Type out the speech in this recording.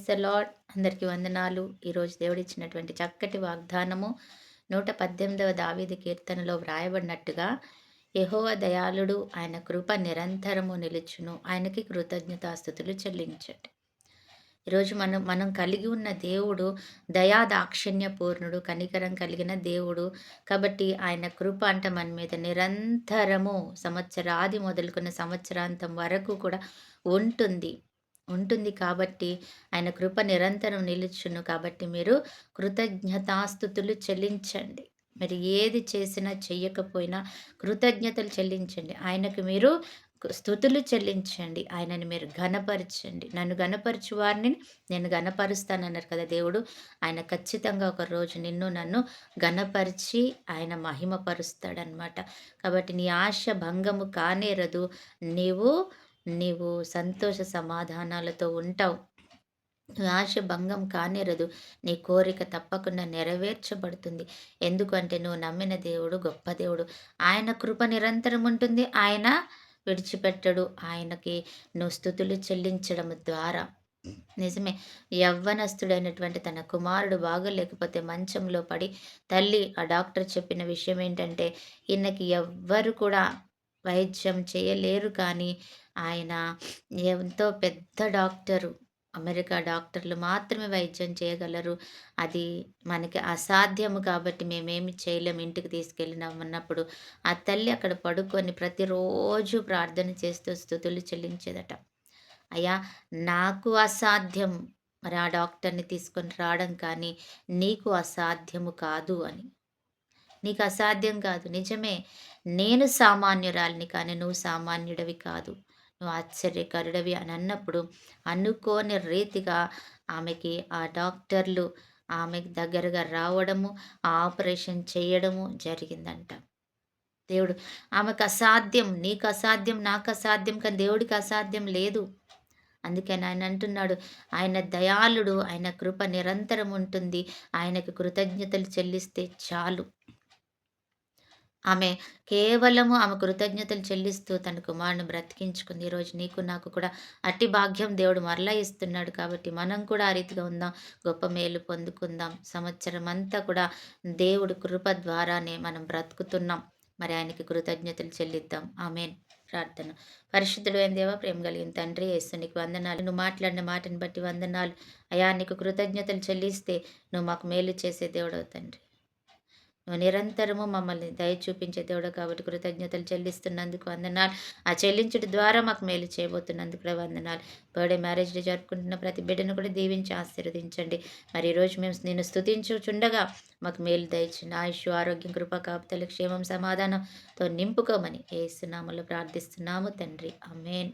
Praise the lord. అందరికీ వందనాలు. ఈరోజు దేవుడిచ్చినటువంటి చక్కటి వాగ్దానము 118వ దావీదు కీర్తనలో వ్రాయబడినట్టుగా, యెహోవా దయాళుడు, ఆయన కృప నిరంతరము నిలుచును, ఆయనకి కృతజ్ఞతాస్తుతులు చెల్లించండి. ఈరోజు మనం కలిగి ఉన్న దేవుడు దయా దాక్షిణ్య పూర్ణుడు, కనికరం కలిగిన దేవుడు. కాబట్టి ఆయన కృప అంట మన మీద నిరంతరము సంవత్సరాది మొదలుకున్న సంవత్సరాంతం వరకు కూడా ఉంటుంది. ఉంటుంది కాబట్టి ఆయన కృప నిరంతరం నిలుచును. కాబట్టి మీరు కృతజ్ఞతాస్తుతులు చెల్లించండి. మీరు ఏది చేసినా చెయ్యకపోయినా కృతజ్ఞతలు చెల్లించండి. ఆయనకు మీరు స్తుతులు చెల్లించండి. ఆయనని మీరు ఘనపరచండి. నన్ను ఘనపరచు వారిని నేను ఘనపరుస్తానన్నారు కదా దేవుడు. ఆయన ఖచ్చితంగా ఒకరోజు నిన్ను నన్ను ఘనపరిచి ఆయన మహిమపరుస్తాడనమాట. కాబట్టి నీ ఆశ భంగము కానేరదు. నీవు నీవు సంతోష సమాధానాలతో ఉంటావు. నీ ఆశ భంగం కానేరదు. నీ కోరిక తప్పకుండా నెరవేర్చబడుతుంది. ఎందుకంటే నువ్వు నమ్మిన దేవుడు గొప్ప దేవుడు. ఆయన కృప నిరంతరం ఉంటుంది. ఆయన విడిచిపెట్టడు. ఆయనకి నువ్వు స్తుతులు చెల్లించడం ద్వారా నిజమే. యవ్వనస్తుడైనటువంటి తన కుమారుడు బాగోలేకపోతే మంచంలో పడి తల్లి ఆ డాక్టర్ చెప్పిన విషయం ఏంటంటే, ఈయనకి ఎవ్వరు కూడా వైద్యం చేయలేరు కానీ ఆయన ఎంతో పెద్ద డాక్టరు. అమెరికా డాక్టర్లు మాత్రమే వైద్యం చేయగలరు. అది మనకి అసాధ్యము కాబట్టి మేమేమి చేయలేము ఇంటికి తీసుకెళ్ళినామన్నప్పుడు, ఆ తల్లి అక్కడ పడుకొని ప్రతిరోజు ప్రార్థన చేస్తూ స్తుతులు చెల్లించేదట. అయ్యా! నాకు అసాధ్యం మరి ఆ డాక్టర్‌ని తీసుకొని రావడం కానీ, నీకు అసాధ్యము కాదు అని. నీకు అసాధ్యం కాదు. నిజమే. నేను సామాన్యురాలిని కానీ నువ్వు సామాన్యుడివి కాదు. నువ్వు ఆశ్చర్యకరుడివి అని అన్నప్పుడు, అనుకోని రీతిగా ఆమెకి ఆ డాక్టర్లు ఆమెకు దగ్గరగా రావడము, ఆ ఆపరేషన్ చేయడము జరిగిందంట. దేవుడు ఆమెకు అసాధ్యం, నీకు అసాధ్యం, నాకు అసాధ్యం కానీ దేవుడికి అసాధ్యం లేదు. అందుకని ఆయన అంటున్నాడు, ఆయన దయాళుడు, ఆయన కృప నిరంతరం ఉంటుంది. ఆయనకు కృతజ్ఞతలు చెల్లిస్తే చాలు. ఆమె కేవలము ఆమె కృతజ్ఞతలు చెల్లిస్తూ తన కుమారుని బ్రతికించుకుంది. ఈరోజు నీకు నాకు కూడా అట్టి భాగ్యం దేవుడు మరలా ఇస్తున్నాడు. కాబట్టి మనం కూడా ఆ రీతిగా ఉందాం. గొప్ప మేలు పొందుకుందాం. సంవత్సరం అంతా కూడా దేవుడు కృప ద్వారానే మనం బ్రతుకుతున్నాం. మరి ఆయనకి కృతజ్ఞతలు చెల్లిద్దాం. ఆమేన్. ప్రార్థన. పరిశుద్ధుడైన దేవా, ప్రేమ కలిగిన తండ్రి యేసు నీకు వందనాలు. నువ్వు మాట్లాడిన మాటను బట్టి వందనాలు. అయ్యా, నీకు కృతజ్ఞతలు చెల్లిస్తే నువ్వు మాకు మేలు చేసే దేవుడవు తండ్రి. నువ్వు నిరంతరము మమ్మల్ని దయ చూపించే దేవుడు కాబట్టి కృతజ్ఞతలు చెల్లిస్తున్నందుకు వందనాలు. ఆ చెల్లించుట ద్వారా మాకు మేలు చేయబోతున్నందుకు కూడా వందనాలు. బర్త్‌డే, మ్యారేజ్ డే జరుపుకుంటున్న ప్రతి బిడ్డను కూడా దీవించి ఆశీర్వదించండి. మరి ఈరోజు మేము నిన్ను స్తుతించుచుండగా మాకు మేలు దయచేయండి. ఆయుష్, ఆరోగ్యం, కృప, కాపుదల, క్షేమం, సమాధానంతో నింపుకోమని యేసు నామములో ప్రార్థిస్తున్నాము తండ్రి. ఆమేన్.